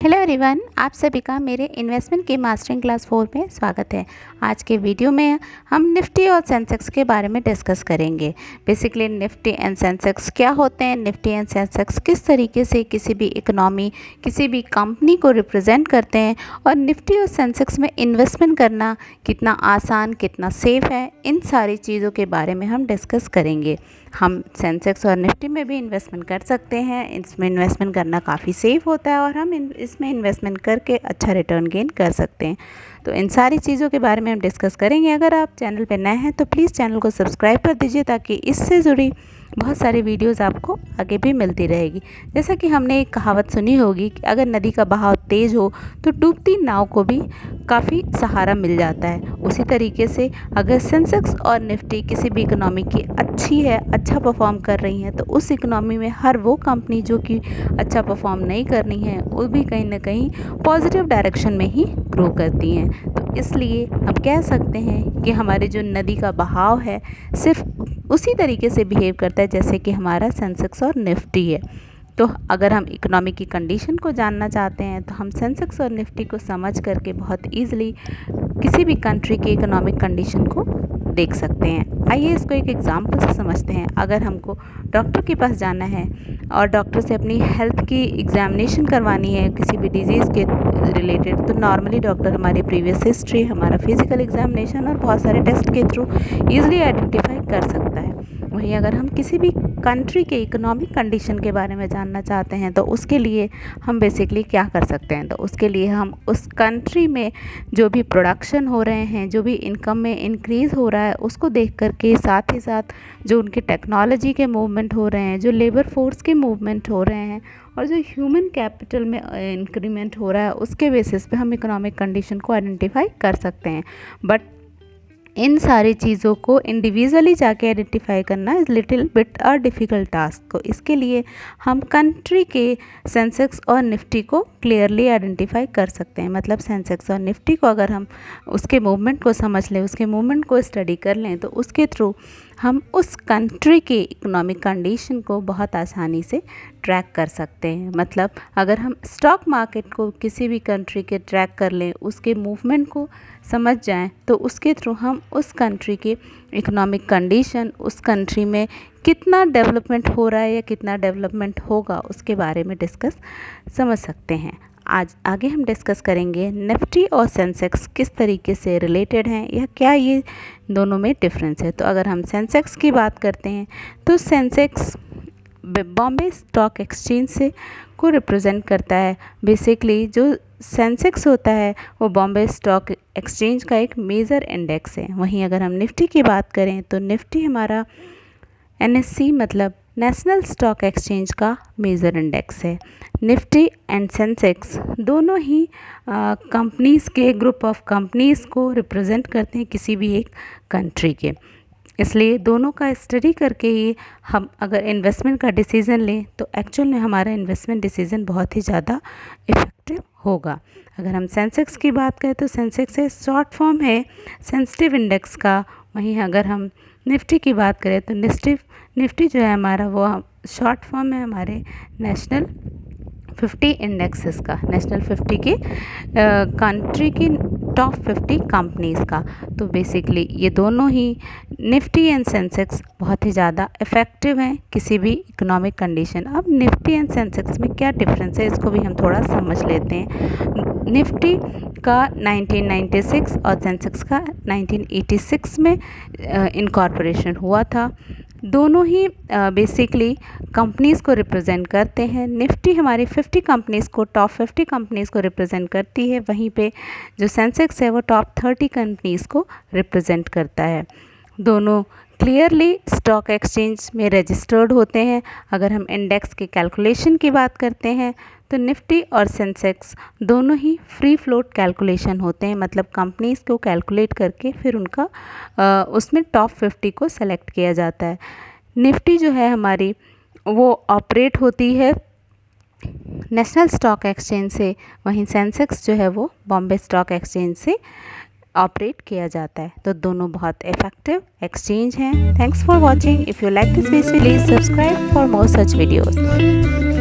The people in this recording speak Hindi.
हेलो एवरीवन, आप सभी का मेरे इन्वेस्टमेंट की मास्टरिंग क्लास 4 में स्वागत है। आज के वीडियो में हम निफ्टी और सेंसेक्स के बारे में डिस्कस करेंगे। बेसिकली निफ्टी एंड सेंसेक्स क्या होते हैं, निफ्टी एंड सेंसेक्स किस तरीके से किसी भी इकोनॉमी, किसी भी कंपनी को रिप्रेजेंट करते हैं और निफ्टी और सेंसेक्स में इन्वेस्टमेंट करना कितना आसान, कितना सेफ़ है, इन सारी चीज़ों के बारे में हम डिस्कस करेंगे। हम सेंसेक्स और निफ्टी में भी इन्वेस्टमेंट कर सकते हैं। इसमें इन्वेस्टमेंट करना काफ़ी सेफ़ होता है और हम इसमें इन्वेस्टमेंट करके अच्छा रिटर्न गेन कर सकते हैं। तो इन सारी चीज़ों के बारे में हम डिस्कस करेंगे। अगर आप चैनल पर नए हैं तो प्लीज़ चैनल को सब्सक्राइब कर दीजिए ताकि इससे जुड़ी बहुत सारी वीडियोस आपको आगे भी मिलती रहेगी। जैसा कि हमने एक कहावत सुनी होगी कि अगर नदी का बहाव तेज़ हो तो डूबती नाव को भी काफ़ी सहारा मिल जाता है। उसी तरीके से अगर सेंसेक्स और निफ्टी किसी भी इकोनॉमी की अच्छी है, अच्छा परफॉर्म कर रही हैं, तो उस इकोनॉमी में हर वो कंपनी जो कि अच्छा परफॉर्म नहीं कर रही हैं वो भी कहीं ना कहीं पॉजिटिव डायरेक्शन में ही ग्रो करती हैं। तो इसलिए हम कह सकते हैं कि हमारे जो नदी का बहाव है सिर्फ उसी तरीके से बिहेव करता है जैसे कि हमारा सेंसेक्स और निफ्टी है। तो अगर हम इकोनॉमी की कंडीशन को जानना चाहते हैं तो हम सेंसेक्स और निफ्टी को समझ करके बहुत ईजिली किसी भी कंट्री की इकोनॉमिक कंडीशन को देख सकते हैं। आइए इसको एक एग्जांपल से समझते हैं। अगर हमको डॉक्टर के पास जाना है और डॉक्टर से अपनी हेल्थ की एग्जामिनेशन करवानी है किसी भी डिजीज़ के रिलेटेड, तो नॉर्मली डॉक्टर हमारी प्रीवियस हिस्ट्री, हमारा फिजिकल एग्जामिनेशन और बहुत सारे टेस्ट के थ्रू ईजिली आइडेंटिफाई कर सकता है। वहीं अगर हम किसी भी कंट्री के इकोनॉमिक कंडीशन के बारे में जानना चाहते हैं तो उसके लिए हम बेसिकली क्या कर सकते हैं, तो उसके लिए हम उस कंट्री में जो भी प्रोडक्शन हो रहे हैं, जो भी इनकम में इंक्रीज़ हो रहा है उसको देख करके, साथ ही साथ जो उनकी टेक्नोलॉजी के मूवमेंट हो रहे हैं, जो लेबर फोर्स के मूवमेंट हो रहे हैं और जो ह्यूमन कैपिटल में इंक्रीमेंट हो रहा है, उसके बेसिस पे हम इकोनॉमिक कंडीशन को आइडेंटिफाई कर सकते हैं। बट इन सारी चीज़ों को इंडिविजुअली जाके आइडेंटिफाई करना is little bit a difficult task. तो इसके लिए हम कंट्री के सेंसेक्स और निफ्टी को क्लियरली आइडेंटिफाई कर सकते हैं। मतलब सेंसेक्स और निफ्टी को अगर हम उसके मूवमेंट को समझ लें, उसके मूवमेंट को स्टडी कर लें, तो उसके थ्रू हम उस कंट्री के इकोनॉमिक कंडीशन को बहुत आसानी से ट्रैक कर सकते हैं। मतलब अगर हम स्टॉक मार्केट को किसी भी कंट्री के ट्रैक कर लें, उसके मूवमेंट को समझ जाएं, तो उसके थ्रू हम उस कंट्री के इकोनॉमिक कंडीशन, उस कंट्री में कितना डेवलपमेंट हो रहा है या कितना डेवलपमेंट होगा, उसके बारे में डिस्कस समझ सकते हैं। आज आगे हम डिस्कस करेंगे निफ्टी और सेंसेक्स किस तरीके से रिलेटेड हैं या क्या ये दोनों में डिफरेंस है। तो अगर हम सेंसेक्स की बात करते हैं तो सेंसेक्स बॉम्बे स्टॉक एक्सचेंज से को रिप्रेजेंट करता है। बेसिकली जो सेंसेक्स होता है वो बॉम्बे स्टॉक एक्सचेंज का एक मेजर इंडेक्स है। वहीं अगर हम निफ्टी की बात करें तो निफ्टी हमारा NSE मतलब नेशनल स्टॉक एक्सचेंज का मेजर इंडेक्स है। निफ्टी एंड सेंसेक्स दोनों ही कंपनीज़ के ग्रुप ऑफ कंपनीज़ को रिप्रेजेंट करते हैं किसी भी एक कंट्री के। इसलिए दोनों का स्टडी करके ही हम अगर इन्वेस्टमेंट का डिसीज़न लें तो एक्चुअल में हमारा इन्वेस्टमेंट डिसीज़न बहुत ही ज़्यादा इफ़ेक्टिव होगा। अगर हम सेंसेक्स की बात करें तो सेंसेक्स एक शॉर्ट फॉर्म है सेंसिटिव इंडेक्स का। वहीं अगर हम निफ्टी की बात करें तो निफ्टी जो है हमारा वो शॉर्ट फॉर्म है हमारे नेशनल 50 इंडेक्सेस का, नेशनल 50 के कंट्री की टॉप 50 कंपनीज़ का। तो बेसिकली ये दोनों ही निफ्टी एंड सेंसेक्स बहुत ही ज़्यादा इफ़ेक्टिव हैं किसी भी इकोनॉमिक कंडीशन। अब निफ्टी एंड सेंसेक्स में क्या डिफरेंस है इसको भी हम थोड़ा समझ लेते हैं। निफ्टी का 1996 और सेंसेक्स का 1986 में इनकॉर्पोरेशन हुआ था। दोनों ही बेसिकली कंपनीज़ को रिप्रेजेंट करते हैं। निफ्टी हमारी 50 कंपनीज़ को, टॉप 50 कंपनीज़ को रिप्रेजेंट करती है, वहीं पे जो सेंसेक्स है वो टॉप 30 कंपनीज़ को रिप्रेजेंट करता है। दोनों क्लियरली स्टॉक एक्सचेंज में रजिस्टर्ड होते हैं। अगर हम इंडेक्स के कैलकुलेशन की बात करते हैं तो निफ्टी और सेंसेक्स दोनों ही फ्री फ्लोट कैलकुलेशन होते हैं। मतलब कंपनीज़ को कैलकुलेट करके फिर उनका उसमें टॉप 50 को सेलेक्ट किया जाता है। निफ्टी जो है हमारी वो ऑपरेट होती है नेशनल स्टॉक एक्सचेंज से, वहीं सेंसेक्स जो है वो बॉम्बे स्टॉक एक्सचेंज से ऑपरेट किया जाता है। तो दोनों बहुत इफेक्टिव एक्सचेंज हैं। Thanks for watching. If you like this video please subscribe for more such videos.